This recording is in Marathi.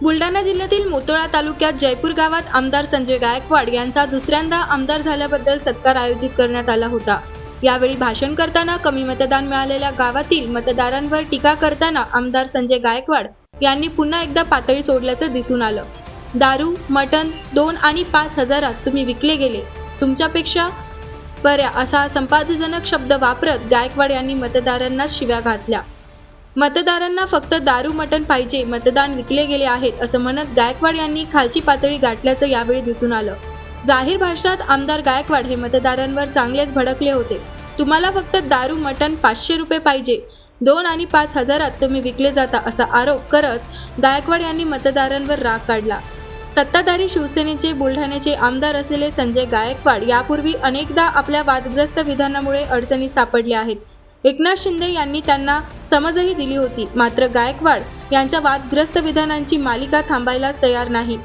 बुलढाणा जिल्ह्यातील मोतोळा तालुक्यात जयपूर गावात आमदार संजय गायकवाड यांचा दुसऱ्यांदा आमदार झाल्याबद्दल सत्कार आयोजित करण्यात आला होता। यावेळी भाषण करताना कमी मतदान मिळालेल्या गावातील मतदारांवर टीका करताना आमदार संजय गायकवाड यांनी पुन्हा एकदा पातळी सोडल्याचं दिसून आलं। दारू, मटण 2 आणि 5 हजारात तुम्ही विकले गेले, तुमच्यापेक्षा बऱ्या असा संपादजनक शब्द वापरत गायकवाड यांनी मतदारांना शिव्या घातल्या। मतदारांना फक्त दारू मटण पाहिजे, मतदान विकले गेले आहेत असं म्हणत गायकवाड यांनी खालची पातळी गाठल्याचं यावेळी दिसून आलं। जाहीर भाषणात आमदार गायकवाड हे मतदारांवर चांगलेच भडकले होते। तुम्हाला फक्त दारू मटण 500 रुपये पाहिजे, 2 आणि 5 हजारात तुम्ही विकले जाता असा आरोप करत गायकवाड यांनी मतदारांवर राग काढला। सत्ताधारी शिवसेनेचे बुलढाण्याचे आमदार असलेले संजय गायकवाड यापूर्वी अनेकदा आपल्या वादग्रस्त विधानामुळे अडचणीत सापडले आहेत। एकनाथ शिंदे यांनी त्यांना समजही दिली होती, मात्र गायकवाड यांच्या वादग्रस्त विधानांची मालिका थांबायलाच तयार नाही।